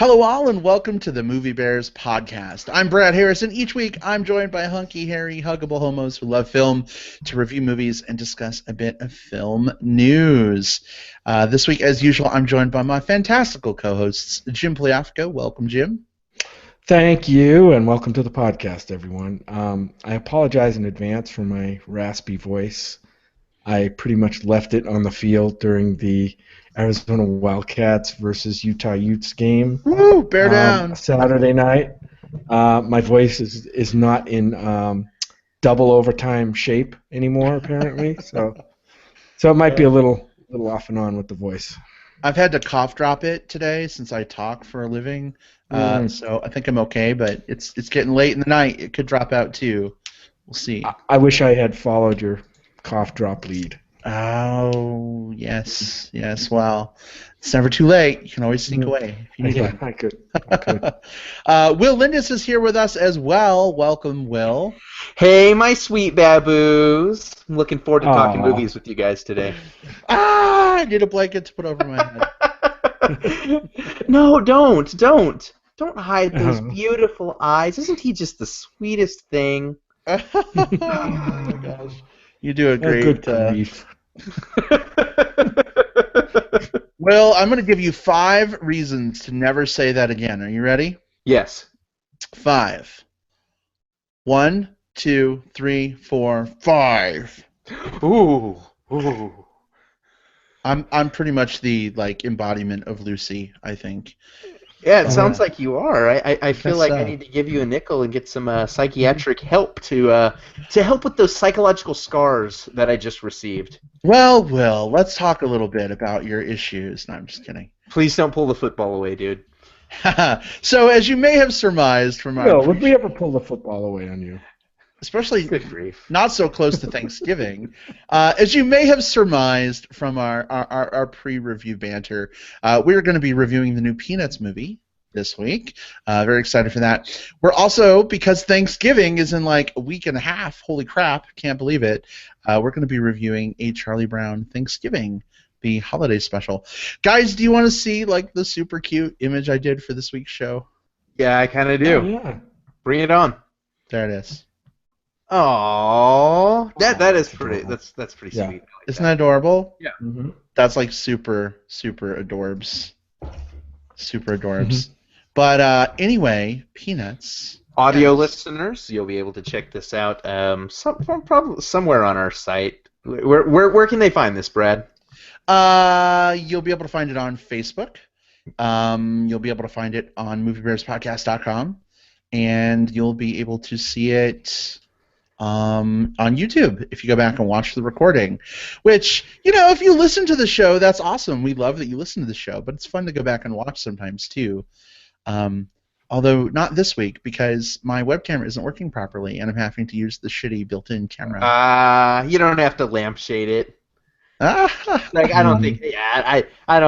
Hello, all, and welcome to the Movie Bears podcast. I'm Brad Harrison. Each week, I'm joined by hunky, hairy, huggable homos who love film to review movies and discuss a bit of film news. This week, as usual, I'm joined by my fantastical co-hosts, Jim Pliafco. Welcome, Jim. Thank you, and welcome to the podcast, everyone. I apologize in advance for my raspy voice. I pretty much left it on the field during the Arizona Wildcats versus Utah Utes game. Woo! Bear down. Saturday night. My voice is not in double overtime shape anymore, apparently. So it might be a little off and on with the voice. I've had to cough drop it today since I talk for a living, so I think I'm okay. But it's getting late in the night. It could drop out too. We'll see. I wish I had followed your cough drop lead. Oh, yes. Well, it's never too late. You can always sneak away if you need to. I could. Will Lindis is here with us as well. Welcome, Will. Hey, my sweet baboos. I'm looking forward to talking movies with you guys today. I need a blanket to put over my head. No, don't. Don't hide those beautiful eyes. Isn't he just the sweetest thing? Oh, my gosh. You do a great... Good grief. Will, I'm going to give you 5 reasons to never say that again. Are you ready? Yes. 5. 1, 2, 3, 4, 5. Ooh. I'm pretty much the embodiment of Lucy, I think. Yeah, it sounds like you are. I feel like I so. need to give you a nickel and get some psychiatric help to help with those psychological scars that I just received. Well, Will, let's talk a little bit about your issues. No, I'm just kidding. Please don't pull the football away, dude. So, as you may have surmised from our... Will, would we ever pull the football away on you? Especially Good grief. not so close to Thanksgiving. As you may have surmised from our pre-review banter, we're going to be reviewing the new Peanuts movie this week. Very excited for that. We're also, because Thanksgiving is in like a week and a half, holy crap, can't believe it, we're going to be reviewing A Charlie Brown Thanksgiving, the holiday special. Guys, do you want to see like the super cute image I did for this week's show? Yeah, I kind of do. Oh, yeah. Bring it on. There it is. Oh, that is pretty. That's pretty Yeah. sweet. I like Isn't that adorable? Yeah. Mm-hmm. That's like super adorbs. Super adorbs. But anyway, Peanuts. Audio listeners, you'll be able to check this out probably somewhere on our site. Where can they find this, Brad? You'll be able to find it on Facebook. You'll be able to find it on MovieBearsPodcast.com, and you'll be able to see it on YouTube if you go back and watch the recording. Which, if you listen to the show, that's awesome. We love that you listen to the show, but it's fun to go back and watch sometimes too. Although not this week because my webcam isn't working properly and I'm having to use the shitty built-in camera. You don't have to lampshade it. Like I don't think. Yeah, I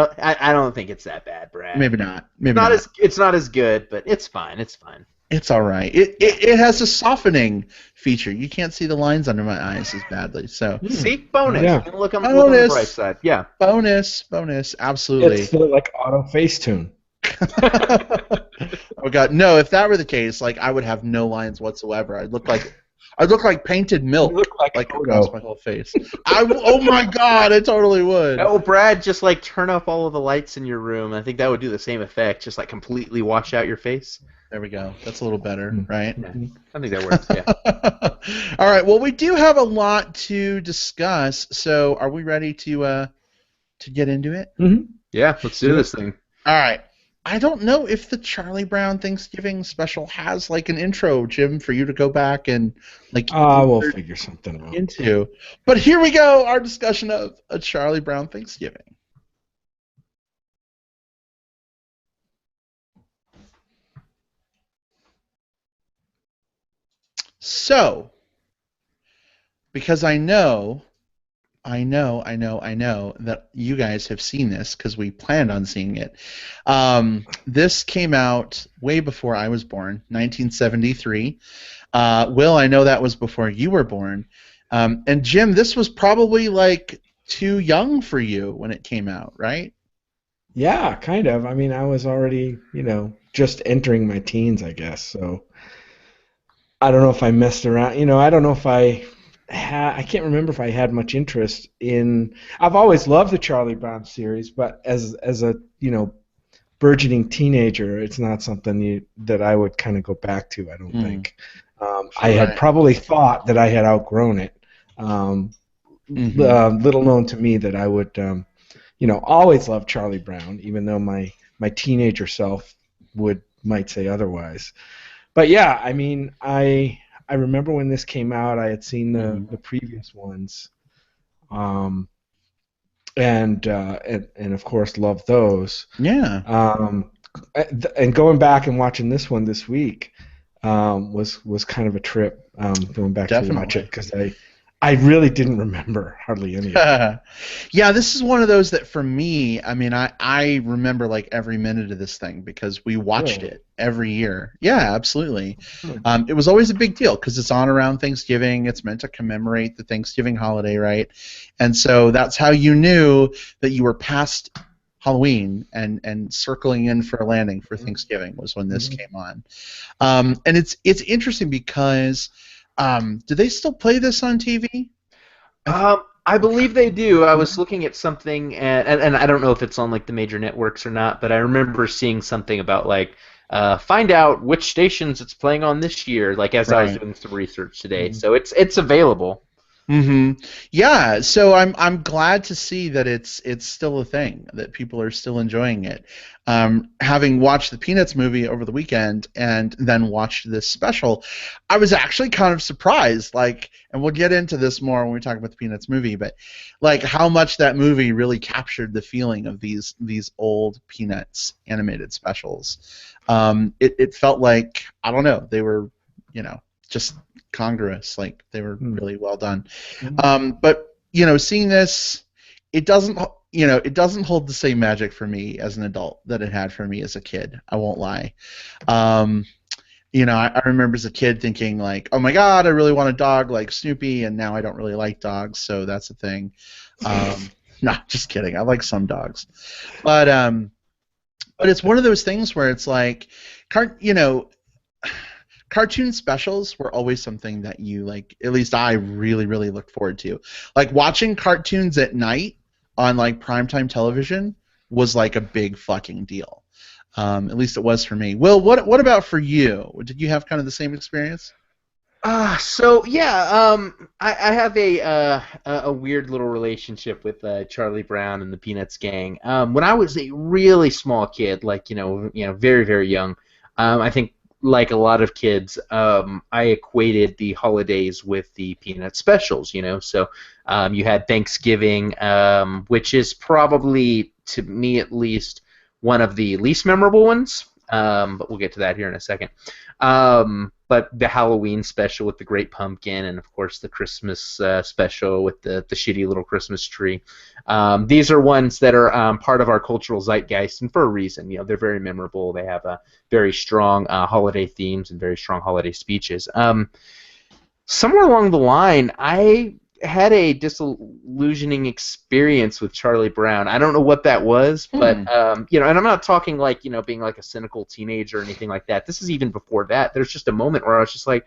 don't think it's that bad, Brad. Maybe not. Maybe not. It's not as good, but it's fine. It's fine. It's all right. It has a softening feature. You can't see the lines under my eyes as badly. So See, bonus. Yeah. You can look on the bright side. Yeah. bonus, absolutely. It's like auto Facetune. Oh God, no! If that were the case, like I would have no lines whatsoever. I'd look like painted milk, You look like across my whole face. Oh my God, I totally would. Oh, Brad, just like turn off all of the lights in your room. I think that would do the same effect. Just like completely wash out your face. There we go. That's a little better, right? Yeah. I think that works. Yeah. All right. Well, we do have a lot to discuss. So, are we ready to get into it? Mm-hmm. Yeah. Let's do this thing. All right. I don't know if the Charlie Brown Thanksgiving special has like an intro, Jim, for you to go back and like. We'll figure something out. Into. But here we go. Our discussion of a Charlie Brown Thanksgiving. So, because I know that you guys have seen this because we planned on seeing it. This came out way before I was born, 1973. Will, I know that was before you were born. And Jim, this was probably like too young for you when it came out, right? Yeah, kind of. I mean, I was already, just entering my teens, I guess. So I don't know if I messed around. I don't know if I can't remember if I had much interest in. I've always loved the Charlie Brown series, but as a, burgeoning teenager, it's not something that I would kind of go back to, I don't Mm, think. I sure, had right. probably thought that I had outgrown it. Um, Mm-hmm. little known to me that I would, always love Charlie Brown, even though my teenager self might say otherwise. But yeah, I mean, I remember when this came out, I had seen the Mm-hmm. the previous ones, um, and of course loved those. Yeah, Um, and going back and watching this one this week was kind of a trip. Going back to watch it definitely. because I really didn't remember hardly any of it. Yeah, this is one of those that for me, I mean, I remember like every minute of this thing because we watched Really? it every year. Yeah, absolutely. Hmm. It was always a big deal because it's on around Thanksgiving. It's meant to commemorate the Thanksgiving holiday, right? And so that's how you knew that you were past Halloween and circling in for a landing for Thanksgiving was when this Mhm. came on. And it's interesting because do they still play this on TV? I th- I believe they do. I was looking at something, and I don't know if it's on like the major networks or not, but I remember seeing something about like find out which stations it's playing on this year. Like as I was Right. doing some research today, Mhm. so it's available. Yeah, so I'm glad to see that it's still a thing, that people are still enjoying it. Having watched the Peanuts movie over the weekend and then watched this special, I was actually kind of surprised, like, and we'll get into this more when we talk about the Peanuts movie, but like how much that movie really captured the feeling of these old Peanuts animated specials. It felt like, I don't know, they were, you know, just congruous, like they were Mhm. really well done. Mhm. But seeing this, it doesn't it doesn't hold the same magic for me as an adult that it had for me as a kid. I won't lie. Um, I remember as a kid thinking like, oh my god, I really want a dog like Snoopy, and now I don't really like dogs, so that's a thing. No, just kidding. I like some dogs, but it's one of those things where it's like, car- you know, cartoon specials were always something that you like, at least I really really looked forward to, like watching cartoons at night on like primetime television was like a big fucking deal. At least it was for me. Will, what about for you? Did you have kind of the same experience? So yeah, I have a weird little relationship with Charlie Brown and the Peanuts gang. When I was a really small kid, like very very young, I think like a lot of kids, I equated the holidays with the Peanut specials. So you had Thanksgiving, which is probably to me at least one of the least memorable ones. But we'll get to that here in a second. But the Halloween special with the Great Pumpkin, and of course the Christmas special with the shitty little Christmas tree. These are ones that are part of our cultural zeitgeist, and for a reason. They're very memorable. They have very strong holiday themes and very strong holiday speeches. Somewhere along the line, I had a disillusioning experience with Charlie Brown. I don't know what that was, but Hmm. and I'm not talking like being like a cynical teenager or anything like that. This is even before that. There's just a moment where I was just like,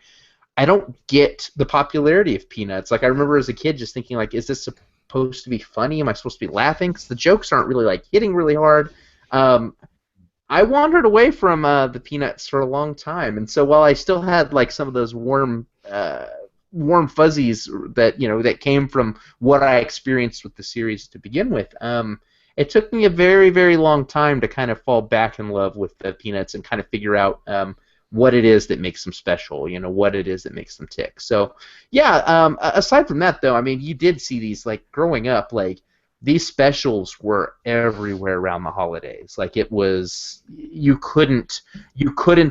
I don't get the popularity of Peanuts. Like I remember as a kid just thinking like, is this supposed to be funny? Am I supposed to be laughing? Because the jokes aren't really like hitting really hard. Um, I wandered away from the Peanuts for a long time, and so while I still had like some of those warm fuzzies that came from what I experienced with the series to begin with, it took me a very very long time to kind of fall back in love with the Peanuts and kind of figure out what it is that makes them special, what it is that makes them tick. So yeah, aside from that though, I mean, you did see these like growing up, like these specials were everywhere around the holidays. Like it was, you couldn't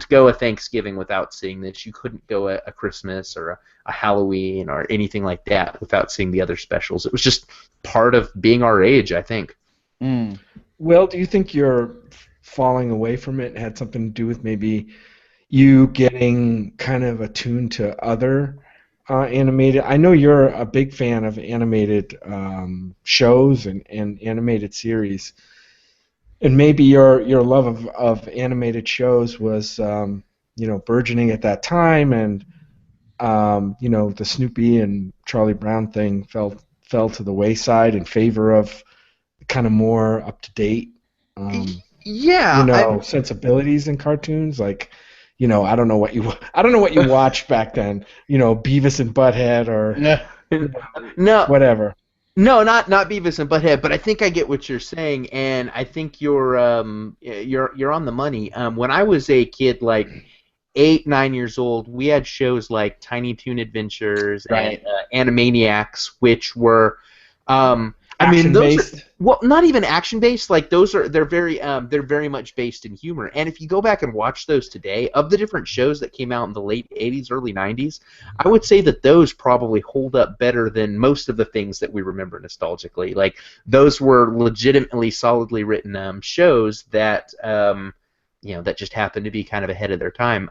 go a Thanksgiving without seeing this. You couldn't go a Christmas or a Halloween or anything like that without seeing the other specials. It was just part of being our age, I think. Mm. Well, do you think your falling away from it had something to do with maybe you getting kind of attuned to other animated? I know you're a big fan of animated shows and animated series. and maybe your love of animated shows was burgeoning at that time, and the Snoopy and Charlie Brown thing fell to the wayside in favor of kind of more up to date Yeah, sensibilities in cartoons. Like, I don't know what you watched back then. Beavis and Butthead or Yeah. no, whatever. no, not Beavis and Butthead, but I think I get what you're saying, and I think you're on the money. When I was a kid, like 8, 9 years old, we had shows like Tiny Toon Adventures Right. and Animaniacs, which were, I mean, Action based. well, not even action based. Like they're very much based in humor. And if you go back and watch those today, of the different shows that came out in the late '80s, early '90s, I would say that those probably hold up better than most of the things that we remember nostalgically. Like those were legitimately, solidly written shows that. That just happened to be kind of ahead of their time.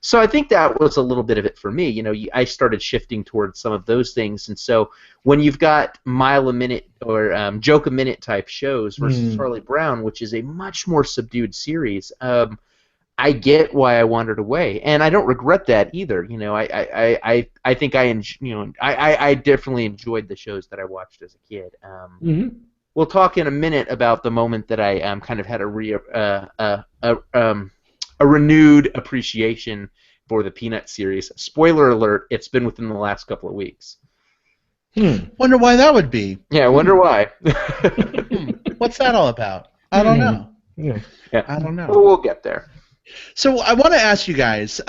So I think that was a little bit of it for me. I started shifting towards some of those things, and so when you've got mile a minute or joke a minute type shows versus Charlie Brown, which is a much more subdued series, I get why I wandered away, and I don't regret that either. I think I definitely enjoyed the shows that I watched as a kid. We'll talk in a minute about the moment that I kind of had a renewed appreciation for the Peanut series. Spoiler alert: it's been within the last couple of weeks. Wonder why that would be. Yeah, I wonder why. What's that all about? I don't know. Yeah. I don't know. Well, we'll get there. So I want to ask you guys: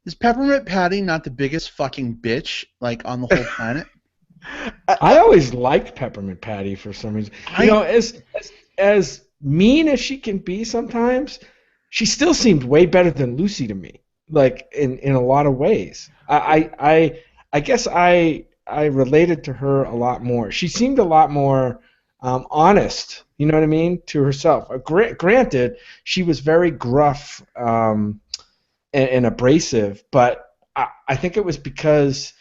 is Peppermint Patty not the biggest fucking bitch like on the whole planet? I always liked Peppermint Patty for some reason. As mean as she can be sometimes, she still seemed way better than Lucy to me. Like in a lot of ways. I guess I related to her a lot more. She seemed a lot more honest. You know what I mean? To herself. Granted, she was very gruff and abrasive, but I think it was because.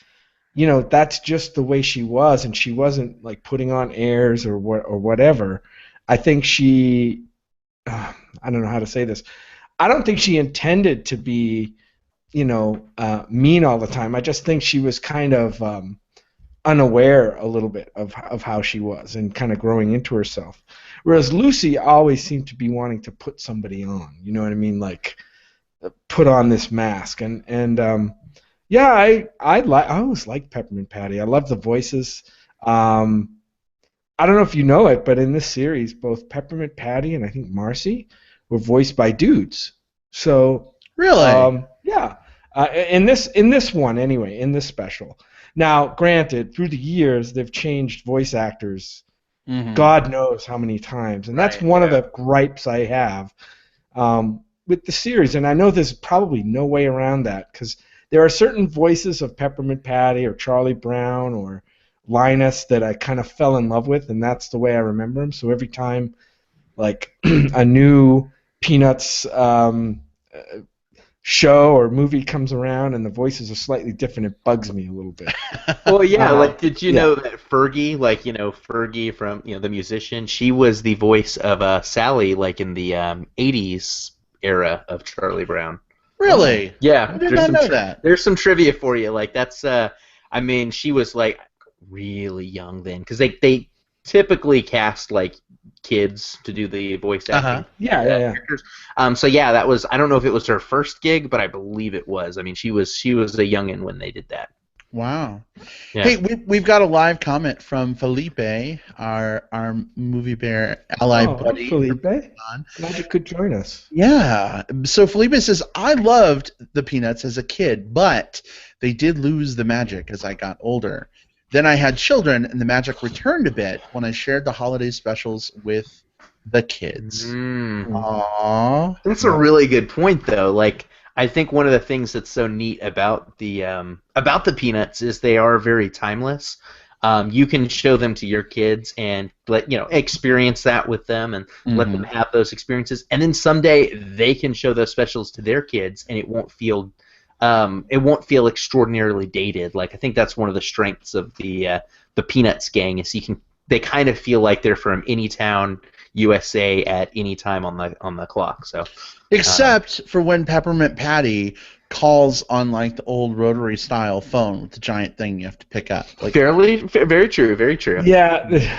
That's just the way she was, and she wasn't like putting on airs or whatever. I think she, I don't know how to say this. I don't think she intended to be, mean all the time. I just think she was kind of unaware a little bit of how she was and kind of growing into herself. Whereas Lucy always seemed to be wanting to put somebody on. You know what I mean? Like put on this mask and. Yeah, I always liked Peppermint Patty. I love the voices. I don't know if you know it, but in this series, both Peppermint Patty and I think Marcy were voiced by dudes. So really, yeah. In this one anyway, in this special. Now, granted, through the years they've changed voice actors. God knows how many times, and that's one of the gripes I have with the series. And I know there's probably no way around that because. There are certain voices of Peppermint Patty or Charlie Brown or Linus that I kind of fell in love with, and that's the way I remember them. So every time, like, a new Peanuts show or movie comes around and the voices are slightly different, it bugs me a little bit. Well, yeah, like, did you know that Fergie, like, Fergie from, the musician, she was the voice of Sally, like, in the 80s era of Charlie Brown. Really? Yeah. I did not know that. There's some trivia for you. Like that's, I mean, she was like really young then, because they typically cast like kids to do the voice acting. Yeah. Characters. So yeah, that was. I don't know if it was her first gig, but I believe it was. I mean, she was a youngin' when they did that. Wow. Yeah. Hey, we've got a live comment from Felipe, our Movie Bear ally buddy. Felipe. Glad you could join us. Yeah. So Felipe says, I loved the Peanuts as a kid, but they did lose the magic as I got older. Then I had children, and the magic returned a bit when I shared the holiday specials with the kids. Aww. That's a really good point, though. Like, I think one of the things that's so neat about the Peanuts is they are very timeless. You can show them to your kids and experience that with them and let them have those experiences, and then someday they can show those specials to their kids, and it won't feel extraordinarily dated. Like I think that's one of the strengths of the Peanuts gang is they kind of feel like they're from any town USA at any time on the clock. So, except for when Peppermint Patty calls on like the old rotary style phone with the giant thing you have to pick up. Like, very true, very true. Yeah,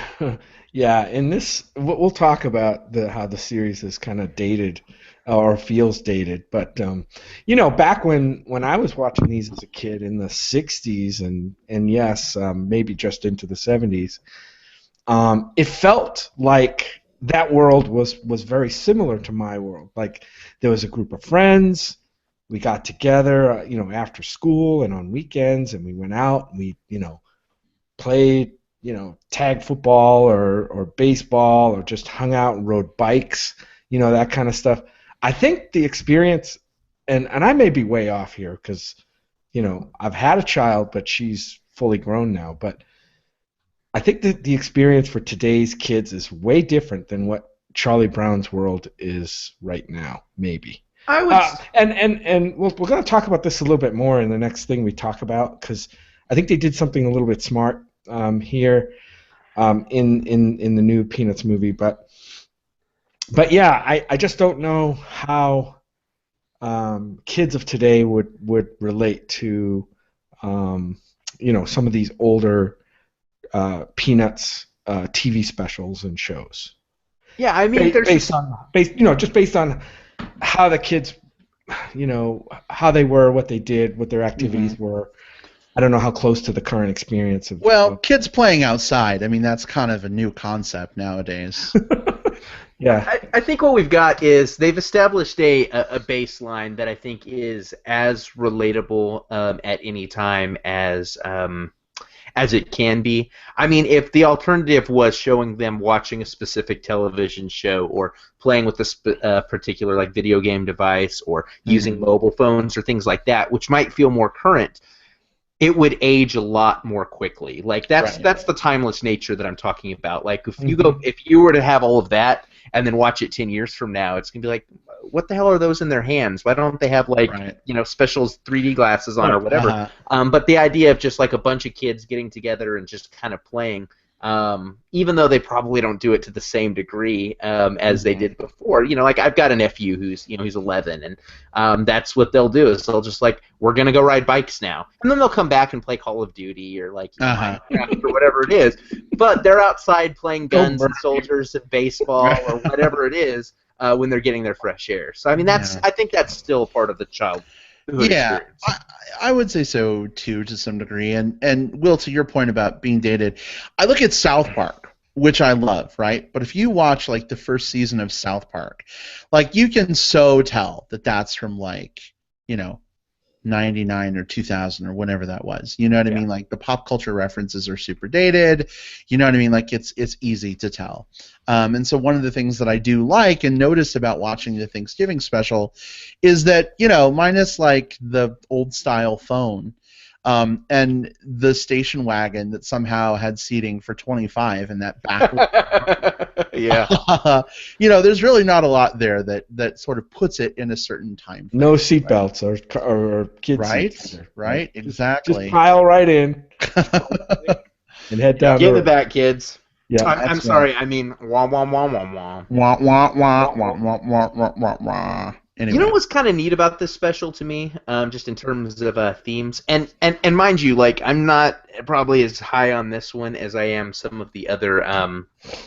yeah. In this, we'll talk about how the series is kind of dated or feels dated. But back when I was watching these as a kid in the '60s and yes, maybe just into the '70s, it felt like that world was very similar to my world. Like there was a group of friends. We got together, after school and on weekends, and we went out and we, played, tag football or baseball or just hung out and rode bikes, that kind of stuff. I think the experience, and I may be way off here because, I've had a child, but she's fully grown now. But I think that the experience for today's kids is way different than what Charlie Brown's world is right now, maybe. I would, and we're going to talk about this a little bit more in the next thing we talk about because I think they did something a little bit smart here in the new Peanuts movie, but yeah, I just don't know how kids of today would relate to some of these older Peanuts TV specials and shows. Yeah, I mean, based on how the kids, how they were, what they did, what their activities were. I don't know how close to the current experience of. Well, kids playing outside. I mean, that's kind of a new concept nowadays. Yeah. I think what we've got is they've established a baseline that I think is as relatable at any time as it can be. I mean, if the alternative was showing them watching a specific television show or playing with a particular like video game device or using mobile phones or things like that, which might feel more current, it would age a lot more quickly. Like that's the timeless nature that I'm talking about. Like if you were to have all of that and then watch it 10 years from now, it's gonna be like, what the hell are those in their hands? Why don't they have like special 3D glasses on or whatever? But the idea of just like a bunch of kids getting together and just kind of playing, even though they probably don't do it to the same degree as they did before. Like I've got a nephew who's he's 11, and that's what they'll do is they'll just like, we're gonna go ride bikes now, and then they'll come back and play Call of Duty or like Minecraft or whatever it is. But they're outside playing guns and soldiers and baseball or whatever it is when they're getting their fresh air. So I mean I think that's still part of the childhood experience. I would say so too, to some degree. And Will, to your point about being dated, I look at South Park, which I love, right? But if you watch like the first season of South Park, like you can so tell that that's from like 99 or 2000 or whenever that was. You know what I mean? Like the pop culture references are super dated. You know what I mean? Like it's easy to tell. And so one of the things that I do like and notice about watching the Thanksgiving special is that, minus like the old style phone and the station wagon that somehow had seating for 25 in that back. There's really not a lot there that sort of puts it in a certain time frame. No seatbelts or kids seats. Right, exactly. Just pile right in and head down. Give it back, kids. Yeah, I'm sorry. I mean, wah wah wah wah wah. Wah wah wah wah wah wah wah wah wah. Anyway. You know what's kind of neat about this special to me, just in terms of themes, and mind you, like I'm not probably as high on this one as I am some of the other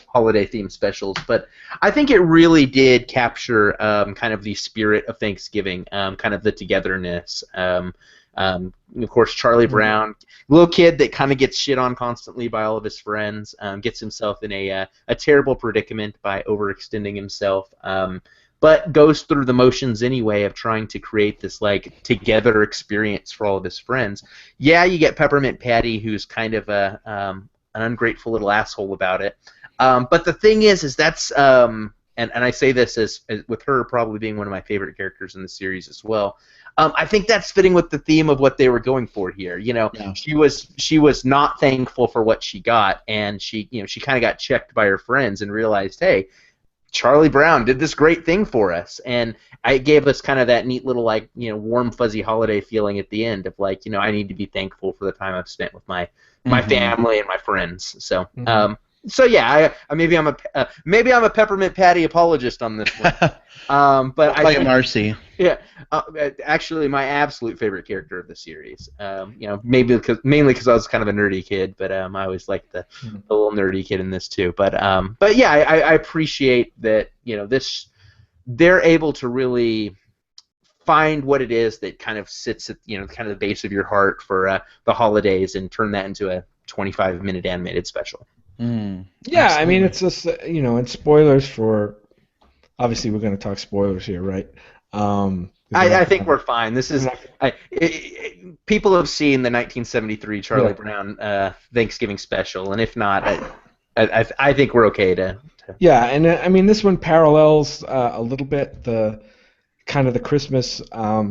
holiday themed specials, but I think it really did capture kind of the spirit of Thanksgiving, kind of the togetherness. Of course, Charlie Brown, little kid that kind of gets shit on constantly by all of his friends, gets himself in a terrible predicament by overextending himself. But goes through the motions anyway of trying to create this like together experience for all of his friends. Yeah, you get Peppermint Patty, who's kind of an ungrateful little asshole about it. But the thing is that's and I say this as with her probably being one of my favorite characters in the series as well. I think that's fitting with the theme of what they were going for here. She was not thankful for what she got, and she kind of got checked by her friends and realized, hey, Charlie Brown did this great thing for us, and it gave us kind of that neat little like warm fuzzy holiday feeling at the end of like I need to be thankful for the time I've spent with my family and my friends. So So yeah, maybe I'm a peppermint patty apologist on this one. But like Marcy. Yeah, actually, my absolute favorite character of the series. Mainly because I was kind of a nerdy kid, but I always liked the little nerdy kid in this too. But yeah, I appreciate that. They're able to really find what it is that kind of sits at kind of the base of your heart for the holidays and turn that into a 25-minute animated special. Yeah, absolutely. I mean, it's just and spoilers for. Obviously, we're going to talk spoilers here, right? I think we're fine. This is people have seen the 1973 Charlie Brown Thanksgiving special, and if not, I think we're okay to. Yeah, and I mean this one parallels a little bit the kind of the Christmas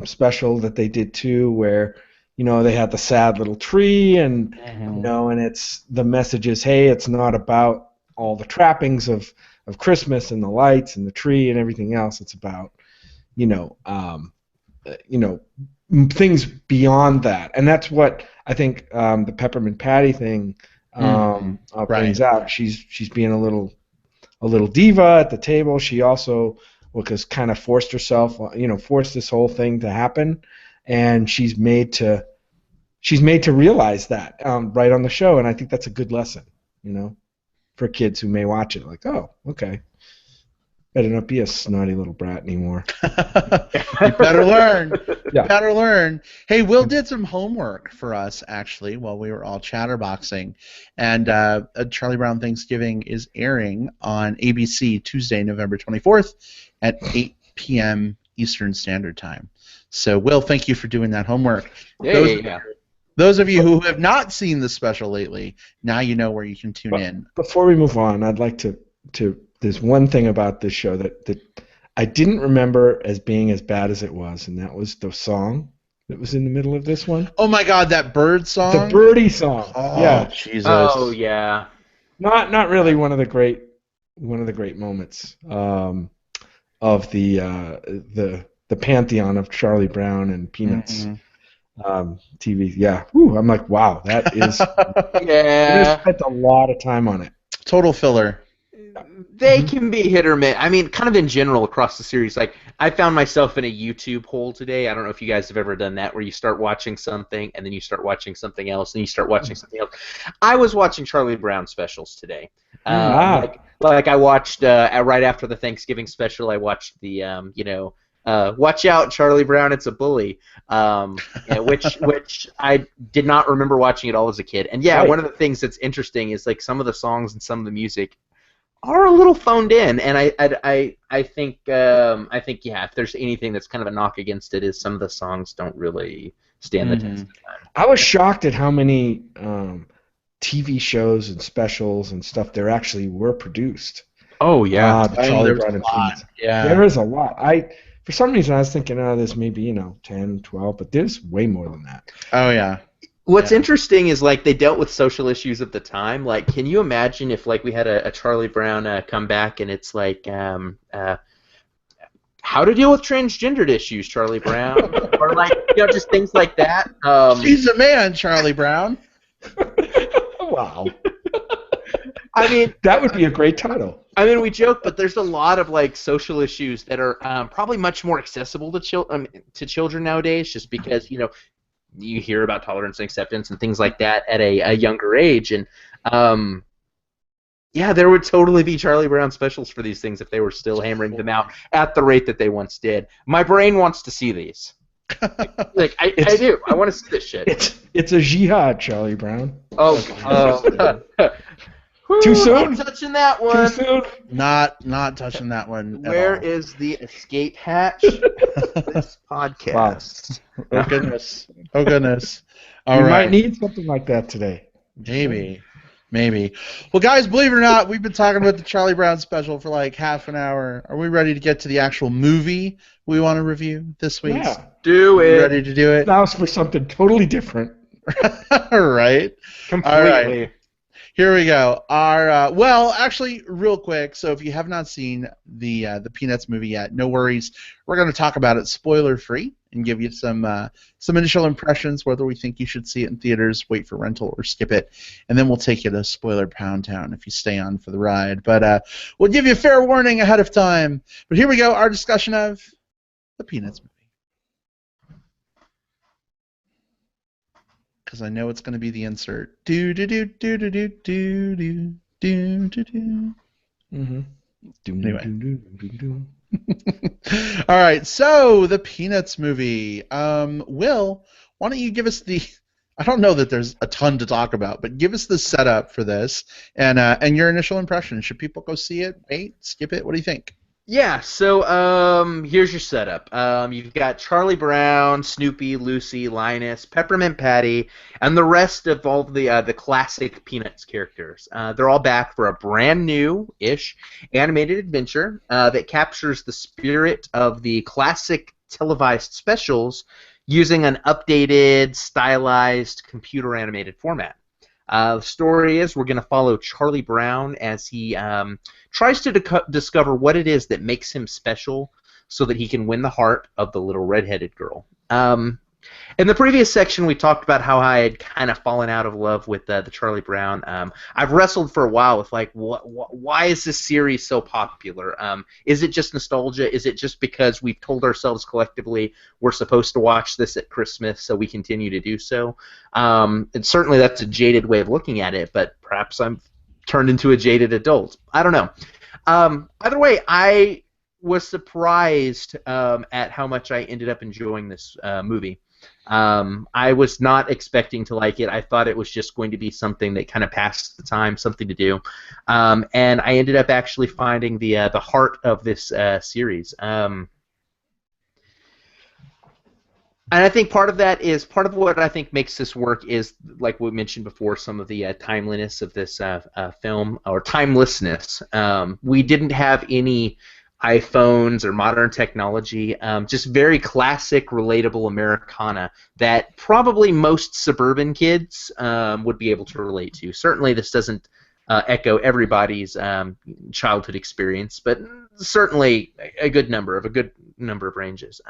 special that they did too, where they had the sad little tree, and and it's the message is, hey, it's not about all the trappings of Christmas and the lights and the tree and everything else. It's about things beyond that, and that's what I think the Peppermint Patty thing brings out. She's being a little diva at the table. She also has kind of forced herself, forced this whole thing to happen, and she's made to realize that right on the show, and I think that's a good lesson, for kids who may watch it. Like, oh, okay. Better not be a snotty little brat anymore. You better learn. Yeah. Better learn. Hey, Will did some homework for us, actually, while we were all chatterboxing. And Charlie Brown Thanksgiving is airing on ABC Tuesday, November 24th at 8 p.m. Eastern Standard Time. So, Will, thank you for doing that homework. Those of you who have not seen the special lately, now you know where you can tune in. Before we move on, I'd like to there's one thing about this show that I didn't remember as being as bad as it was, and that was the song that was in the middle of this one. Oh my God, that bird song! The birdie song. Oh, yeah. Jesus. Oh yeah. Not really one of the great moments of the pantheon of Charlie Brown and Peanuts. TV. Yeah. Whew, I'm like, wow, that is. Yeah. I spent a lot of time on it. Total filler. They can be hit or miss. I mean, kind of in general across the series. Like, I found myself in a YouTube hole today. I don't know if you guys have ever done that, where you start watching something, and then you start watching something else, and you start watching something else. I was watching Charlie Brown specials today. Like I watched, right after the Thanksgiving special, I watched the, Watch Out, Charlie Brown, It's a Bully, which I did not remember watching at all as a kid. And yeah, one of the things that's interesting is like some of the songs and some of the music are a little phoned in, and I think if there's anything that's kind of a knock against it is some of the songs don't really stand the test of time. I was shocked at how many TV shows and specials and stuff there actually were produced. Oh yeah, Charlie Brown and Peanuts. Yeah, there is a lot. For some reason I was thinking, there's maybe 10, 12, but there's way more than that. Oh yeah. What's interesting is like they dealt with social issues of the time. Like, can you imagine if like we had a Charlie Brown come back and it's like how to deal with transgendered issues, Charlie Brown, or like just things like that. He's a man, Charlie Brown. Wow. I mean, that would be a great title. I mean, we joke, but there's a lot of like social issues that are probably much more accessible to children nowadays, just because you hear about tolerance and acceptance and things like that at a younger age, and there would totally be Charlie Brown specials for these things if they were still hammering them out at the rate that they once did. My brain wants to see these. Like I do. I want to see this shit. It's a jihad, Charlie Brown. Oh. Too soon? Not touching that one. Too soon? Not touching that one. Where is the escape hatch? This podcast. Wow. Oh goodness. Oh goodness. All right. Might need something like that today. Maybe. Well, guys, believe it or not, we've been talking about the Charlie Brown special for like half an hour. Are we ready to get to the actual movie we want to review this week? Yeah. Do it. Ready to do it? Now it's for something totally different. All right. Completely. All right. Here we go. Our well, actually, real quick. So if you have not seen the Peanuts movie yet, no worries. We're going to talk about it spoiler free and give you some initial impressions, whether we think you should see it in theaters, wait for rental, or skip it, and then we'll take you to Spoiler Pound Town if you stay on for the ride. But we'll give you a fair warning ahead of time. But here we go. Our discussion of the Peanuts movie. Because I know it's going to be the insert. Do do do do do do do do do do do. Anyway. All right. So the Peanuts movie. Will, why don't you give us the? I don't know that there's a ton to talk about, but give us the setup for this and your initial impression. Should people go see it? Wait, skip it? What do you think? Yeah, so here's your setup. You've got Charlie Brown, Snoopy, Lucy, Linus, Peppermint Patty, and the rest of all the classic Peanuts characters. They're all back for a brand new-ish animated adventure that captures the spirit of the classic televised specials using an updated, stylized, computer-animated format. The story is we're going to follow Charlie Brown as he tries to discover what it is that makes him special so that he can win the heart of the little redheaded girl. In the previous section, we talked about how I had kind of fallen out of love with the Charlie Brown. I've wrestled for a while with, like, why is this series so popular? Is it just nostalgia? Is it just because we've told ourselves collectively we're supposed to watch this at Christmas, so we continue to do so? And certainly that's a jaded way of looking at it, but perhaps I'm turned into a jaded adult. I don't know. Either way, I was surprised at how much I ended up enjoying this movie. I was not expecting to like it. I thought it was just going to be something that kind of passed the time, something to do. And I ended up actually finding the heart of this series. And I think part of what I think makes this work is, like we mentioned before, some of the timeliness of this film, or timelessness. We didn't have any iPhones or modern technology, just very classic, relatable Americana that probably most suburban kids would be able to relate to. Certainly this doesn't echo everybody's childhood experience, but certainly a good number of ranges.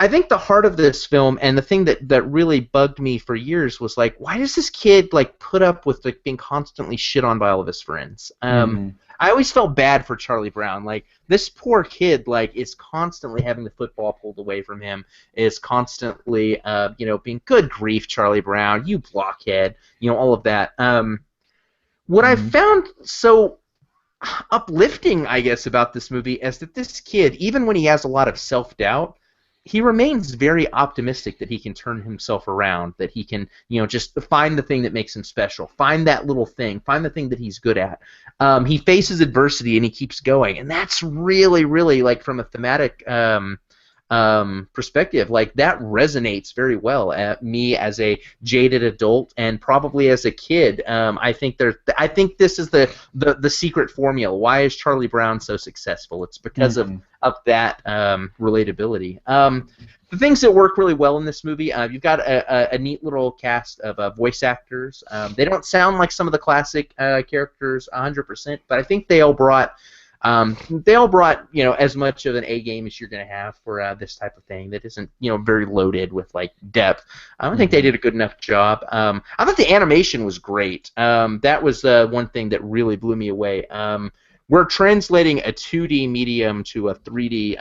I think the heart of this film, and the thing that really bugged me for years, was like, why does this kid like put up with like being constantly shit on by all of his friends? I always felt bad for Charlie Brown. Like, this poor kid, like, is constantly having the football pulled away from him, is constantly, being, good grief, Charlie Brown, you blockhead, all of that. What I found so uplifting, I guess, about this movie is that this kid, even when he has a lot of self-doubt, he remains very optimistic that he can turn himself around, that he can, just find the thing that makes him special, find that little thing, find the thing that he's good at. He faces adversity and he keeps going, and that's really, really, like, from a thematic perspective, like, that resonates very well at me as a jaded adult and probably as a kid. I think this is the secret formula. Why is Charlie Brown so successful? It's because of that relatability. The things that work really well in this movie, you've got a neat little cast of voice actors. They don't sound like some of the classic characters 100%, but I think they all brought as much of an A game as you're going to have for this type of thing that isn't, very loaded with, like, depth. I think they did a good enough job. I thought the animation was great. That was one thing that really blew me away. We're translating a 2D medium to a 3D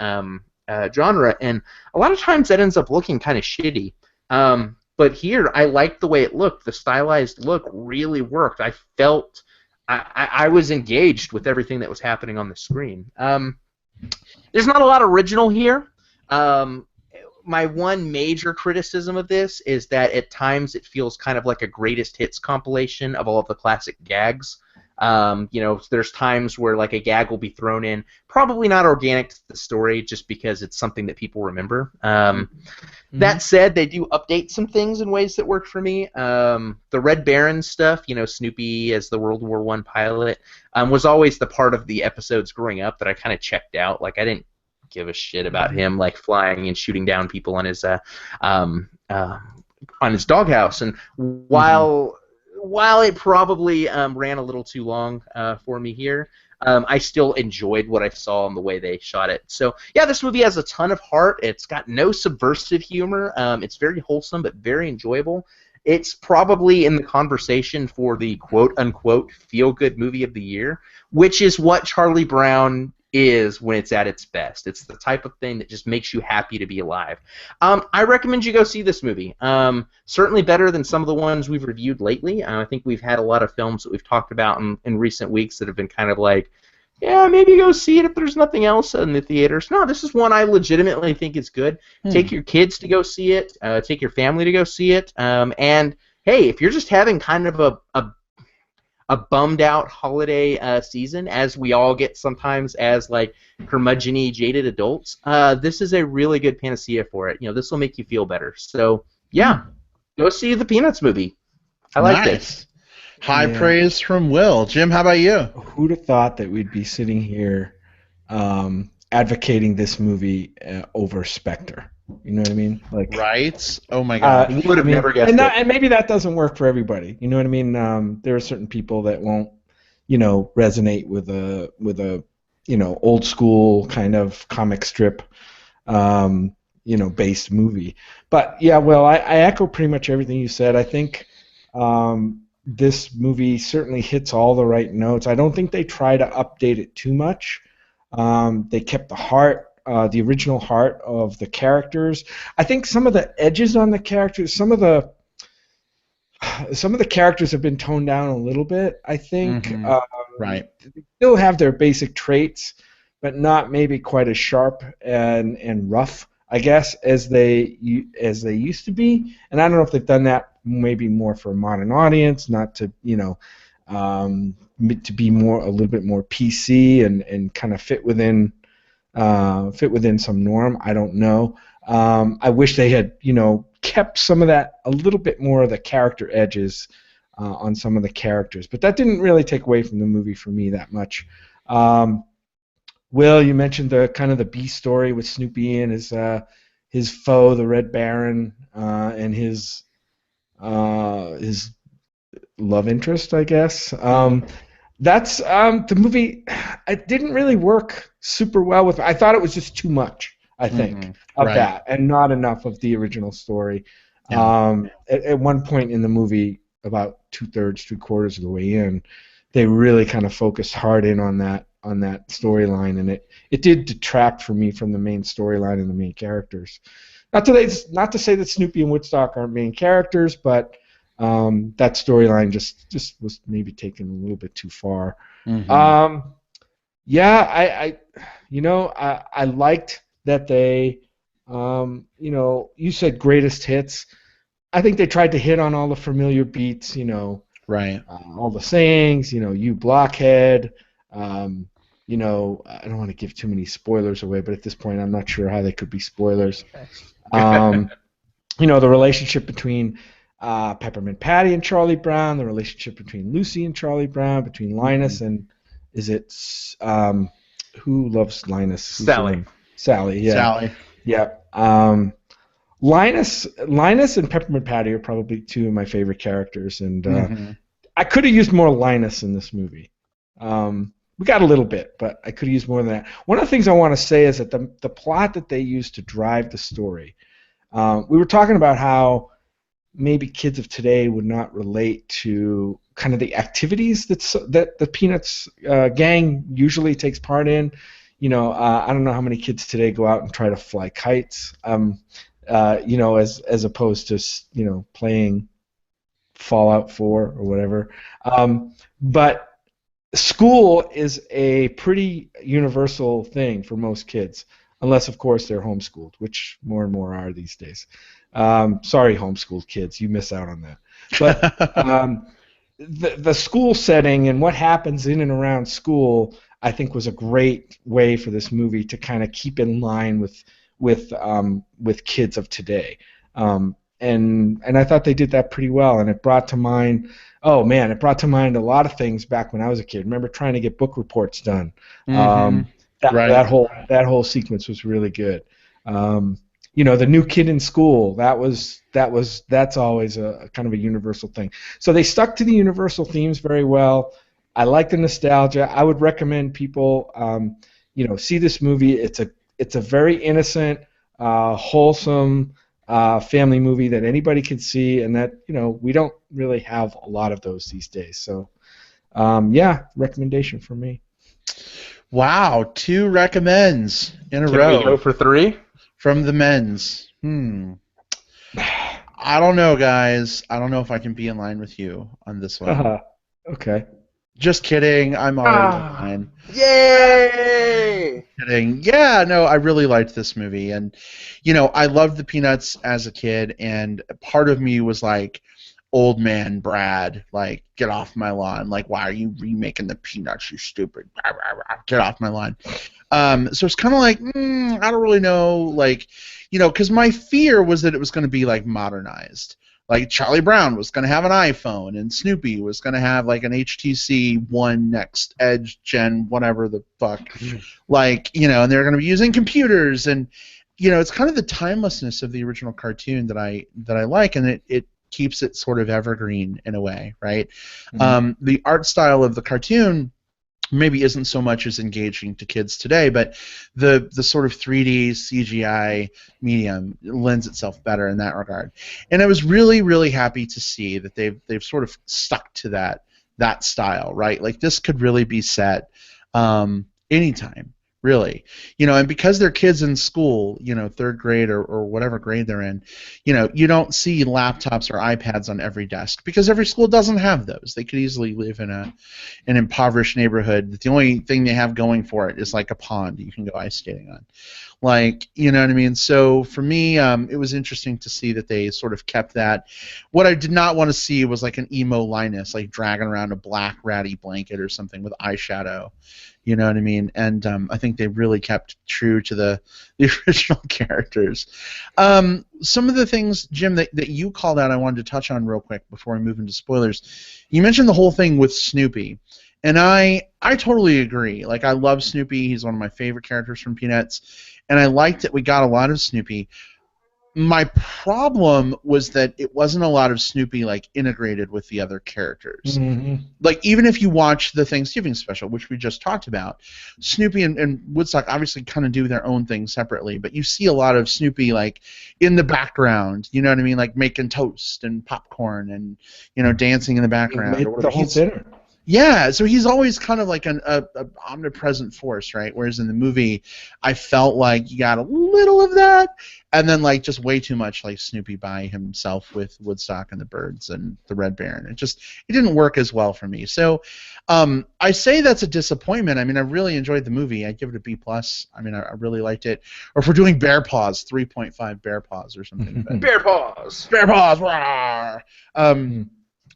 genre, and a lot of times that ends up looking kind of shitty. But here, I liked the way it looked. The stylized look really worked. I felt I was engaged with everything that was happening on the screen. There's not a lot original here. My one major criticism of this is that at times it feels kind of like a greatest hits compilation of all of the classic gags. There's times where, like, a gag will be thrown in, probably not organic to the story, just because it's something that people remember. That said, they do update some things in ways that work for me. The Red Baron stuff, Snoopy as the World War I pilot, was always the part of the episodes growing up that I kind of checked out. Like, I didn't give a shit about him, like, flying and shooting down people on his doghouse. And while while it probably ran a little too long for me here, I still enjoyed what I saw and the way they shot it. So, yeah, this movie has a ton of heart. It's got no subversive humor. It's very wholesome but very enjoyable. It's probably in the conversation for the quote-unquote feel-good movie of the year, which is what Charlie Brown is when it's at its best. It's the type of thing that just makes you happy to be alive. I recommend you go see this movie. Certainly better than some of the ones we've reviewed lately. I think we've had a lot of films that we've talked about in recent weeks that have been kind of like, yeah, maybe go see it if there's nothing else in the theaters. No, this is one I legitimately think is good. Take your kids to go see it. Take your family to go see it. And, hey, if you're just having kind of a bummed out holiday season, as we all get sometimes as like curmudgeon-y, jaded adults, this is a really good panacea for it. This will make you feel better. So yeah, go see the Peanuts movie. I like this. High praise from Will. Jim, how about you? Who'd have thought that we'd be sitting here advocating this movie over Spectre? You know what I mean? Like, right? Oh my God! Would have never guessed it. And maybe that doesn't work for everybody. You know what I mean? There are certain people that won't, resonate with a old school kind of comic strip, based movie. But yeah, well, I echo pretty much everything you said. I think this movie certainly hits all the right notes. I don't think they try to update it too much. They kept the heart. The original heart of the characters. I think some of the edges on the characters, some of the characters have been toned down a little bit. I think. Right. They still have their basic traits, but not maybe quite as sharp and rough, I guess, as they used to be. And I don't know if they've done that maybe more for a modern audience, not to to be a little bit more PC and kind of fit within some norm. I don't know. I wish they had, kept some of that, a little bit more of the character edges on some of the characters. But that didn't really take away from the movie for me that much. Will, you mentioned the kind of the B story with Snoopy and his foe, the Red Baron, and his love interest, I guess. That's the movie. It didn't really work super well with me. I thought it was just too much, I think, of that, and not enough of the original story. Yeah. At one point in the movie, about 2/3, 3/4 of the way in, they really kind of focused hard in on that storyline, and it did detract for me from the main storyline and the main characters. Not to say that Snoopy and Woodstock aren't main characters, but that storyline just was maybe taken a little bit too far. Yeah, I liked that they, you said greatest hits. I think they tried to hit on all the familiar beats, right? All the sayings, you blockhead. I don't want to give too many spoilers away, but at this point, I'm not sure how they could be spoilers. The relationship between Peppermint Patty and Charlie Brown, the relationship between Lucy and Charlie Brown, between Linus and who loves Linus? Sally. Sally, yeah. Sally. Yeah. Linus and Peppermint Patty are probably two of my favorite characters, and I could have used more Linus in this movie. We got a little bit, but I could have used more than that. One of the things I want to say is that the plot that they used to drive the story, we were talking about how maybe kids of today would not relate to kind of the activities that the Peanuts gang usually takes part in. I don't know how many kids today go out and try to fly kites, as opposed to playing Fallout 4 or whatever. But school is a pretty universal thing for most kids, unless of course they're homeschooled, which more and more are these days. Sorry, homeschooled kids, you miss out on that. But the school setting and what happens in and around school, I think, was a great way for this movie to kind of keep in line with kids of today. And I thought they did that pretty well, and it brought to mind a lot of things back when I was a kid. Remember trying to get book reports done. That whole sequence was really good. the new kid in school. That's always a kind of a universal thing. So they stuck to the universal themes very well. I like the nostalgia. I would recommend people, see this movie. It's a very innocent, wholesome family movie that anybody can see, and that we don't really have a lot of those these days. So, recommendation from me. Wow, 2 recommends in a Can row. we go for 3? From the men's. I don't know, guys. I don't know if I can be in line with you on this one. Okay. Just kidding. I'm already in line. Yay! Kidding. Yeah, no, I really liked this movie. And, I loved the Peanuts as a kid. And part of me was like, old man Brad, like, get off my lawn. Like, why are you remaking the Peanuts, you stupid? Get off my lawn. So it's kind of like, I don't really know, like, because my fear was that it was going to be, like, modernized. Like, Charlie Brown was going to have an iPhone, and Snoopy was going to have, like, an HTC One Next Edge Gen, whatever the fuck. Like, and they're going to be using computers. And, it's kind of the timelessness of the original cartoon that I like, and it keeps it sort of evergreen in a way, right? Mm-hmm. The art style of the cartoon maybe isn't so much as engaging to kids today, but the sort of 3D CGI medium lends itself better in that regard. And I was really, really happy to see that they've sort of stuck to that style, right? Like, this could really be set anytime. Really, and because they're kids in school, 3rd grade or whatever grade they're in, you don't see laptops or iPads on every desk because every school doesn't have those. They could easily live in an impoverished neighborhood that the only thing they have going for it is like a pond you can go ice skating on. Like, you know what I mean? So for me, it was interesting to see that they sort of kept that. What I did not want to see was like an emo Linus, like dragging around a black ratty blanket or something with eyeshadow. You know what I mean? And I think they really kept true to the original characters. Some of the things, Jim, that you called out I wanted to touch on real quick before we move into spoilers. You mentioned the whole thing with Snoopy. And I totally agree. Like, I love Snoopy. He's one of my favorite characters from Peanuts. And I liked that we got a lot of Snoopy. My problem was that it wasn't a lot of Snoopy, like, integrated with the other characters. Mm-hmm. Like, even if you watch the Thanksgiving special, which we just talked about, Snoopy and Woodstock obviously kind of do their own thing separately, but you see a lot of Snoopy, like, in the background, you know what I mean? Like, making toast and popcorn and, dancing in the background. Or the whole dinner. Yeah, so he's always kind of like an omnipresent force, right? Whereas in the movie, I felt like you got a little of that, and then like just way too much like Snoopy by himself with Woodstock and the Birds and the Red Baron. It didn't work as well for me. So I say that's a disappointment. I mean, I really enjoyed the movie. I give it a B+. I mean, I really liked it. Or if we're doing Bear Paws, 3.5 Bear Paws or something. Bear Paws! Bear Paws! Rawr!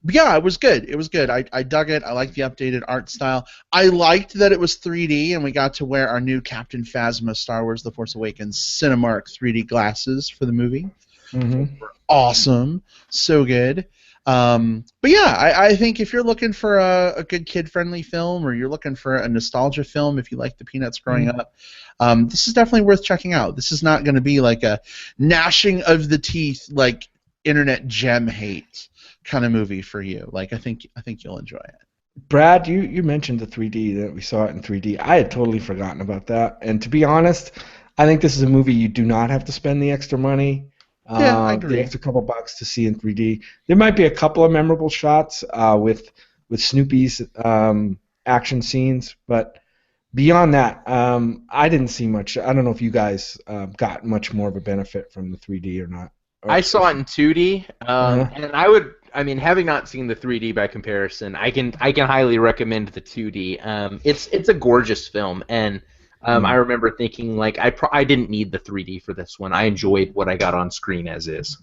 But yeah, it was good. It was good. I dug it. I liked the updated art style. I liked that it was 3D, and we got to wear our new Captain Phasma Star Wars The Force Awakens Cinemark 3D glasses for the movie. Mm-hmm. Awesome. So good. But yeah, I think if you're looking for a good kid-friendly film, or you're looking for a nostalgia film, if you like the Peanuts growing up, this is definitely worth checking out. This is not going to be like a gnashing of the teeth, like internet gem hate kind of movie for you. Like, I think you'll enjoy it. Brad, you mentioned the 3D, that we saw it in 3D. I had totally forgotten about that. And to be honest, I think this is a movie you do not have to spend the extra money. Yeah, I agree. The extra couple bucks to see in 3D. There might be a couple of memorable shots with Snoopy's action scenes, but beyond that, I didn't see much. I don't know if you guys got much more of a benefit from the 3D or not. I saw it in 2D, and I mean, having not seen the 3D by comparison, I can highly recommend the 2D. It's a gorgeous film, and I remember thinking, like, I didn't need the 3D for this one. I enjoyed what I got on screen as is.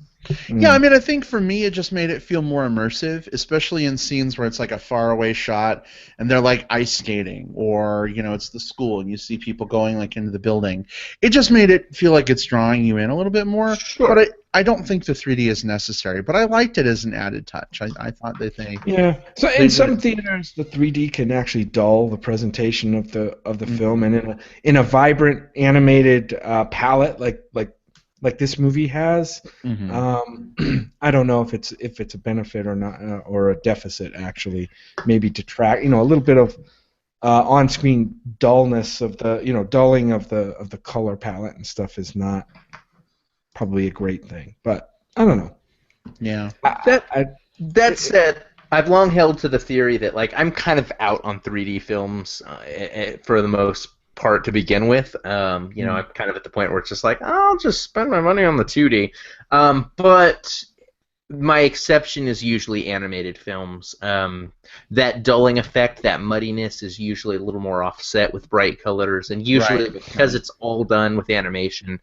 Yeah, I mean, I think for me it just made it feel more immersive, especially in scenes where it's like a faraway shot and they're like ice skating, or it's the school and you see people going like into the building. It just made it feel like it's drawing you in a little bit more. Sure. But I don't think the 3D is necessary, but I liked it as an added touch. I thought that So in some theaters, the 3D can actually dull the presentation of the film, and in a vibrant animated palette like like this movie has. Mm-hmm. I don't know if it's a benefit or not, or a deficit actually. Maybe detract, a little bit of on-screen dullness of the, dulling of the color palette and stuff is not probably a great thing. But I don't know. Yeah. That said, I've long held to the theory that like I'm kind of out on 3D films for the most part to begin with. I'm kind of at the point where it's just like I'll just spend my money on the 2D. But my exception is usually animated films. That dulling effect, that muddiness, is usually a little more offset with bright colors, and usually Right. because it's all done with animation,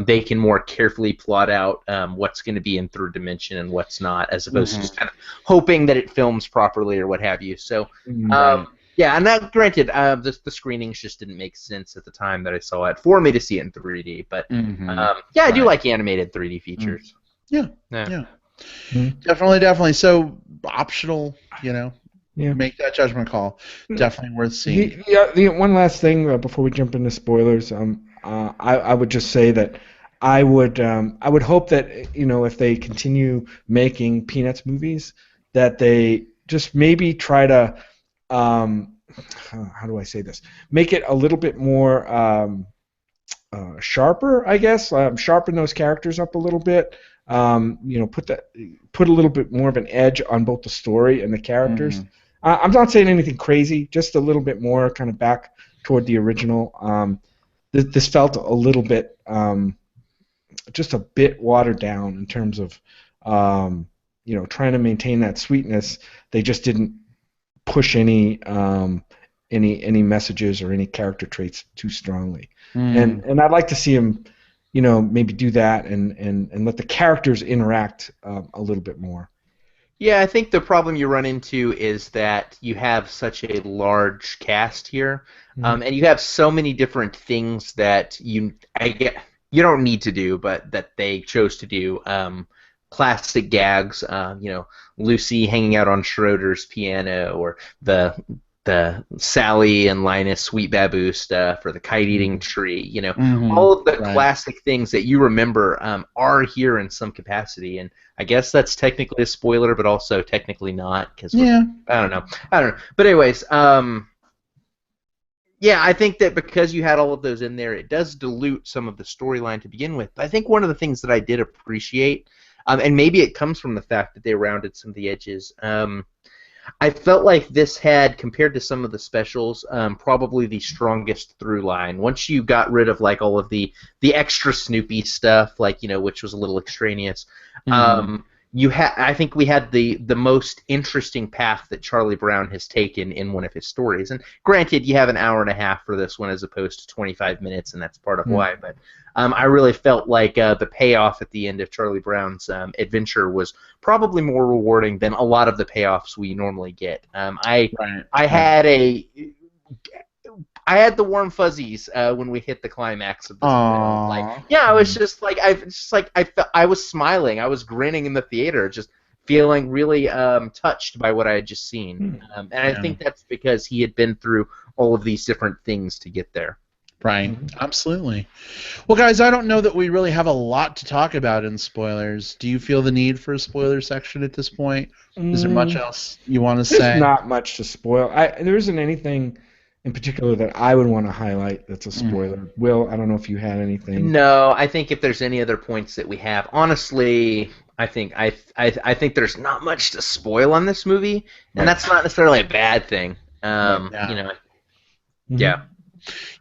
they can more carefully plot out what's going to be in third dimension and what's not, as opposed to just kind of hoping that it films properly or what have you. So, Right. yeah, and that granted, the screenings just didn't make sense at the time that I saw it for me to see it in 3D. But yeah, I do like animated 3D features. Yeah. Yeah. Definitely. So optional, Yeah. make that judgment call. Definitely worth seeing. The one last thing before we jump into spoilers, I would just say that I would hope that if they continue making Peanuts movies, that they just maybe try to how do I say this? Make it a little bit more sharper, I guess. Sharpen those characters up a little bit. Put a little bit more of an edge on both the story and the characters. I'm not saying anything crazy, just a little bit more kind of back toward the original. This felt a little bit, just a bit watered down in terms of, trying to maintain that sweetness. They just didn't push any messages or any character traits too strongly. And I'd like to see him, maybe do that and let the characters interact a little bit more. Yeah, I think the problem you run into is that you have such a large cast here, and you have so many different things that you don't need to do, but that they chose to do. Classic gags, Lucy hanging out on Schroeder's piano, or the Sally and Linus Sweet Baboo stuff, or the kite-eating tree. All of the classic things that you remember are here in some capacity, and I guess that's technically a spoiler, but also technically not, because I don't know. But anyways, yeah, I think that because you had all of those in there, it does dilute some of the storyline to begin with. But I think one of the things that I did appreciate, and maybe it comes from the fact that they rounded some of the edges. I felt like this had, compared to some of the specials, probably the strongest through line. Once you got rid of like all of the extra Snoopy stuff, like which was a little extraneous, I think we had the most interesting path that Charlie Brown has taken in one of his stories. And granted, you have an hour and a half for this one as opposed to 25 minutes, and that's part of why. But I really felt like the payoff at the end of Charlie Brown's adventure was probably more rewarding than a lot of the payoffs we normally get. I had the warm fuzzies when we hit the climax of this film. Like, yeah, I was just like, I was smiling, I was grinning in the theater, just feeling really touched by what I had just seen. And I think that's because he had been through all of these different things to get there. Right, absolutely. Well, guys, I don't know that we really have a lot to talk about in spoilers. Do you feel the need for a spoiler section at this point? Is there much else you want to say? There's not much to spoil. There isn't anything in particular that I would want to highlight that's a spoiler. Will, I don't know if you had anything. No, I think if there's any other points that we have, honestly, I think there's not much to spoil on this movie, and that's not necessarily a bad thing. Yeah.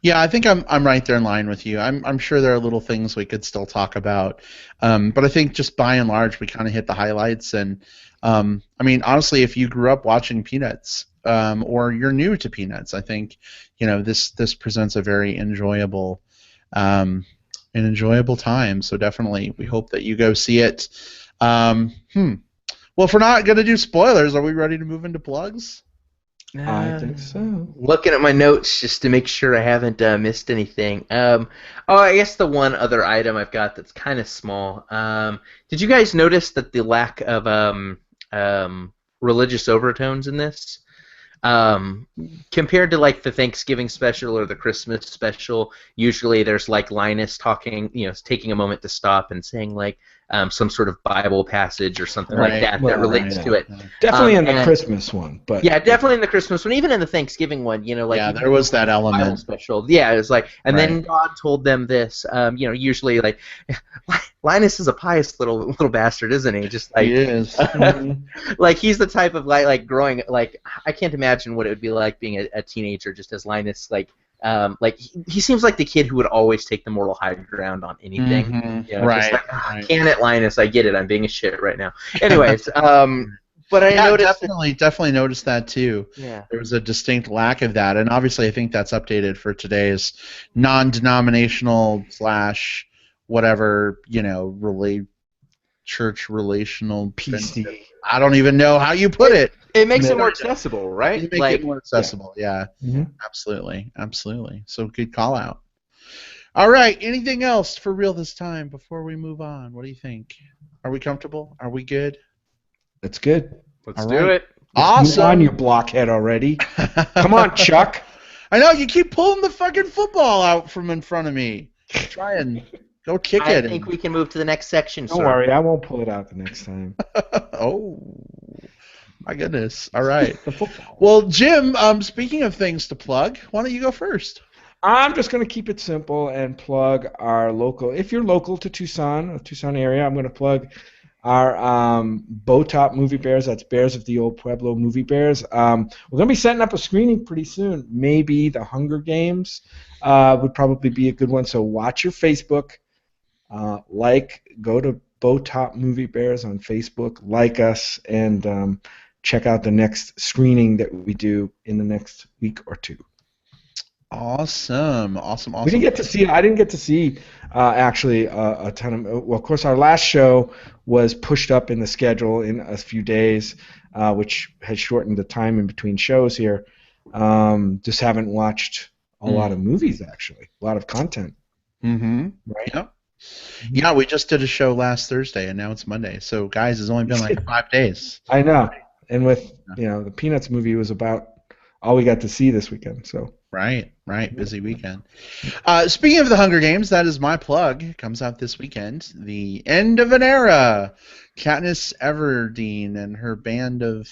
Yeah, I think I'm right there in line with you. I'm sure there are little things we could still talk about, but I think just by and large we kind of hit the highlights. And I mean, honestly, if you grew up watching Peanuts or you're new to Peanuts, I think this presents a very enjoyable time. So definitely, we hope that you go see it. Well, if we're not going to do spoilers, are we ready to move into plugs? I think so. Looking at my notes just to make sure I haven't missed anything. I guess the one other item I've got that's kind of small. Did you guys notice that the lack of religious overtones in this? compared to like the Thanksgiving special or the Christmas special, usually there's like Linus talking, taking a moment to stop and saying like some sort of Bible passage or something like that that relates to it. Definitely in the Christmas one, but yeah, definitely in the Christmas one, even in the Thanksgiving one, like yeah, there was that element. Bible special. Yeah, it was like, and then God told them this. Usually like Linus is a pious little bastard, isn't he? Just like he is. like he's the type of like growing like I can't imagine what it would be like being a teenager just as Linus like he seems like the kid who would always take the moral high ground on anything. Mm-hmm. Right. Just like, can it, Linus? I get it. I'm being a shit right now. Anyways, but I noticed definitely noticed that too. Yeah. There was a distinct lack of that, and obviously I think that's updated for today's non-denominational / whatever church relational PST. I don't even know how you put it. It makes it more accessible, right? You make it more accessible, yeah. Mm-hmm. Absolutely. So good call out. All right, anything else for real this time before we move on? What do you think? Are we comfortable? Are we good? That's good. Let's do it. Awesome. Move on, you blockhead already. Come on, Chuck. I know, you keep pulling the fucking football out from in front of me. Try and go kick it. I think we can move to the next section, Don't worry, I won't pull it out the next time. Oh, my goodness. All right. Well, Jim, speaking of things to plug, why don't you go first? I'm just going to keep it simple and plug our local. If you're local to Tucson area, I'm going to plug our Bow Top Movie Bears. That's Bears of the Old Pueblo Movie Bears. We're going to be setting up a screening pretty soon. Maybe The Hunger Games would probably be a good one. So watch your Facebook. Go to Bow Top Movie Bears on Facebook. Like us and check out the next screening that we do in the next week or two. Awesome. I didn't get to see actually a ton of. Well, of course, our last show was pushed up in the schedule in a few days, which has shortened the time in between shows here. Just haven't watched a lot of movies, actually. A lot of content. Mm-hmm. Right? Yep. Yeah, we just did a show last Thursday, and now it's Monday. So, guys, it's only been like 5 days. I know. And with, the Peanuts movie was about all we got to see this weekend. So. Right. Busy weekend. Speaking of the Hunger Games, that is my plug. It comes out this weekend. The End of an Era. Katniss Everdeen and her band of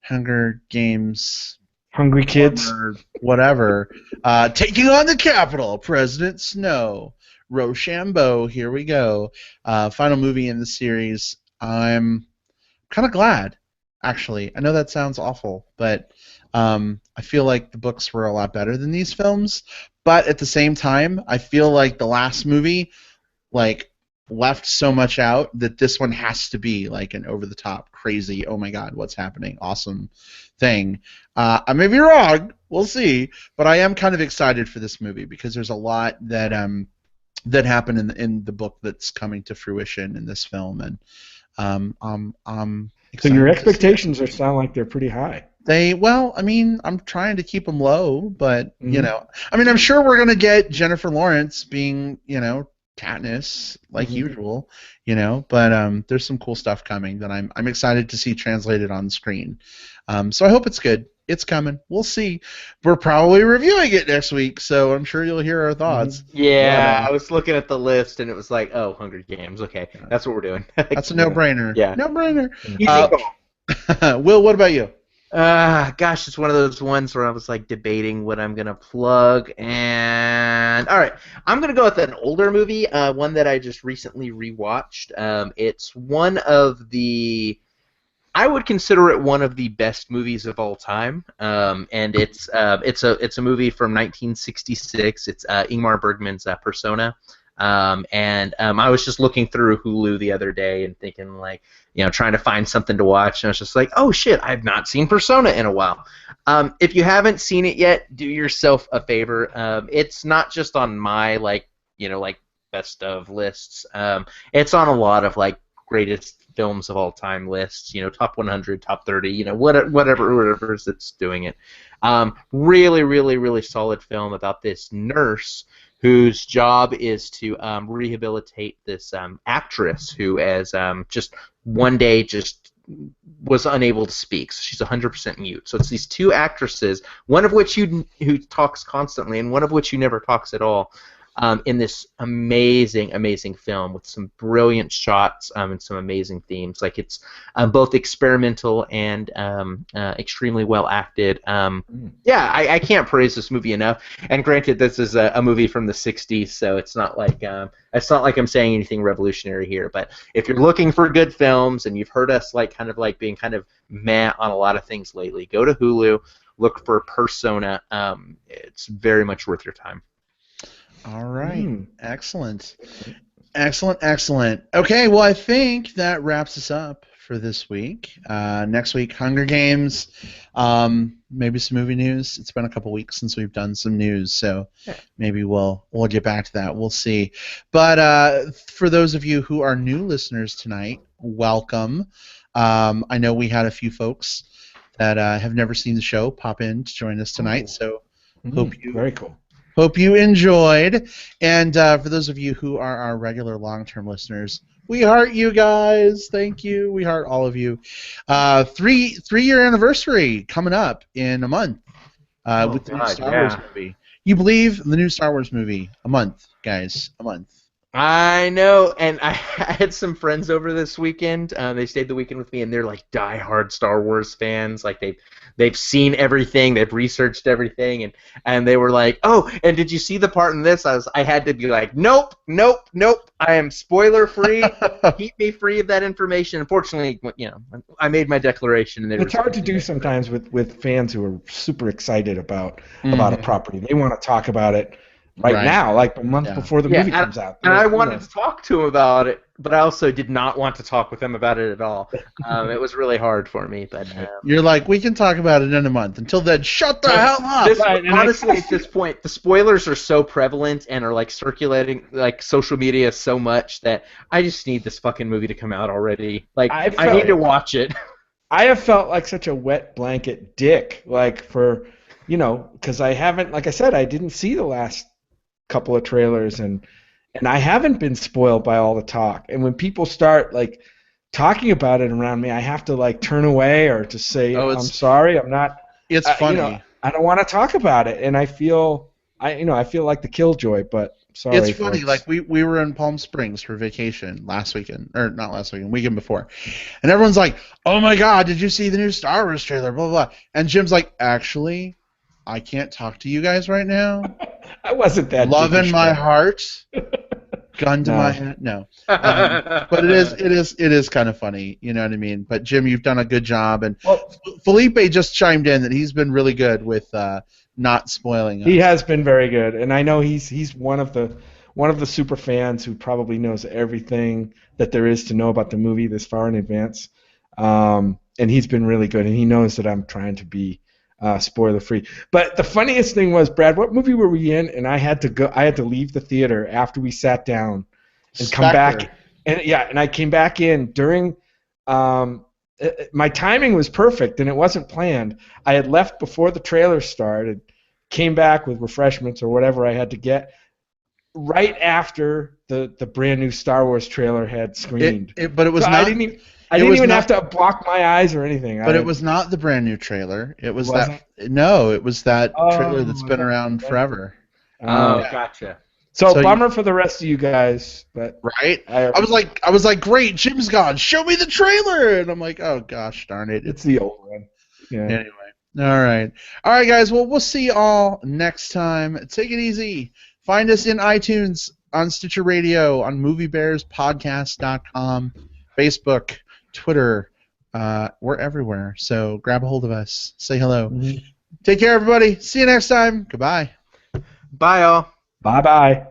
Hunger Games. Hungry kids. Or whatever. Taking on the Capitol. President Snow. Rochambeau. Here we go. Final movie in the series. I'm kind of glad, actually. I know that sounds awful, but I feel like the books were a lot better than these films, but at the same time, I feel like the last movie left so much out that this one has to be like an over-the-top, crazy, oh my god, what's happening, awesome thing. I may be wrong, we'll see, but I am kind of excited for this movie because there's a lot that happened in the book that's coming to fruition in this film, and I'm excited. So your expectations sound like they're pretty high. I'm trying to keep them low, but, I'm sure we're going to get Jennifer Lawrence being, Katniss, like usual, but there's some cool stuff coming that I'm excited to see translated on screen. So I hope it's good. It's coming. We'll see. We're probably reviewing it next week, so I'm sure you'll hear our thoughts. Yeah, I was looking at the list, and it was like, oh, Hunger Games. Okay, that's what we're doing. That's a no-brainer. Yeah. No-brainer. Yeah. Will, what about you? Gosh, it's one of those ones where I was like debating what I'm gonna plug, and all right, I'm gonna go with an older movie, one that I just recently rewatched. It's one of the, I would consider it one of the best movies of all time, and it's a movie from 1966. It's Ingmar Bergman's Persona. I was just looking through Hulu the other day and thinking, like, trying to find something to watch, and I was just like, oh shit, I've not seen Persona in a while. If you haven't seen it yet, do yourself a favor. It's not just on my best of lists. It's on a lot of greatest films of all time lists. Top 100, top 30. Whatever it's doing it. Really, really, really solid film about this nurse whose job is to rehabilitate this actress who has just one day just was unable to speak. So she's 100% mute. So it's these two actresses, one of which who talks constantly, and one of which who never talks at all, in this amazing, amazing film with some brilliant shots and some amazing themes. Like it's both experimental and extremely well acted. Yeah, I can't praise this movie enough. And granted, this is a movie from the '60s, so it's not like I'm saying anything revolutionary here. But if you're looking for good films and you've heard us being kind of meh on a lot of things lately, go to Hulu, look for Persona. It's very much worth your time. All right. Excellent. Excellent. Okay, well, I think that wraps us up for this week. Next week, Hunger Games, maybe some movie news. It's been a couple weeks since we've done some news, so maybe we'll get back to that. We'll see. But for those of you who are new listeners tonight, welcome. I know we had a few folks that have never seen the show pop in to join us tonight, so very cool. Hope you enjoyed. And for those of you who are our regular long-term listeners, we heart you guys. Thank you. We heart all of you. Three-year anniversary coming up in a month with the new Star Wars movie. You believe the new Star Wars movie? A month, guys. A month. I know, and I had some friends over this weekend. They stayed the weekend with me, and they're like diehard Star Wars fans. Like they've seen everything, they've researched everything, and they were like, "Oh, and did you see the part in this?" I had to be like, "Nope. I am spoiler free. Keep me free of that information." Unfortunately, I made my declaration, and it's hard to do sometimes with fans who are super excited about a property. They want to talk about it. Right now, like a month before the movie comes out. And I wanted to talk to him about it, but I also did not want to talk with him about it at all. It was really hard for me. But you're like, we can talk about it in a month. Until then, shut the hell up! Honestly, at this point, the spoilers are so prevalent and are like circulating like social media so much that I just need this fucking movie to come out already. Like, I need to watch it. I have felt like such a wet blanket dick, because I haven't, like I said, I didn't see the last couple of trailers, and I haven't been spoiled by all the talk. And when people start talking about it around me, I have to turn away or to say, I'm sorry, I'm not. It's funny. I don't want to talk about it, and I feel like the killjoy. But sorry, it's funny. Folks. Like we were in Palm Springs for vacation last weekend, or not last weekend, weekend before, and everyone's like, "Oh my God, did you see the new Star Wars trailer?" Blah blah blah. And Jim's like, "Actually, I can't talk to you guys right now." I wasn't that. Love in my heart, gun to my head. No, but it is kind of funny. You know what I mean? But Jim, you've done a good job, and Felipe just chimed in that he's been really good with not spoiling us. He has been very good, and I know he's one of the super fans who probably knows everything that there is to know about the movie this far in advance. And he's been really good, and he knows that I'm trying to be spoiler free. But the funniest thing was, Brad, what movie were we in? And I had to leave the theater after we sat down and come back. And I came back in during my timing was perfect, and it wasn't planned. I had left before the trailer started, came back with refreshments or whatever I had to get right after the brand new Star Wars trailer had screened. But it was not. I didn't even have to block my eyes or anything. But it was not the brand new trailer. It was that. No, it was that trailer that's been around forever. Gotcha. So bummer for the rest of you guys, but right. I was like, great, Jim's gone. Show me the trailer, and I'm like, oh gosh, darn it, it's the old one. Yeah. Anyway, all right, guys. Well, we'll see you all next time. Take it easy. Find us in iTunes, on Stitcher Radio, on MovieBearsPodcast.com, Facebook, Twitter. We're everywhere. So grab a hold of us. Say hello. Take care, everybody. See you next time. Goodbye. Bye, all. Bye-bye.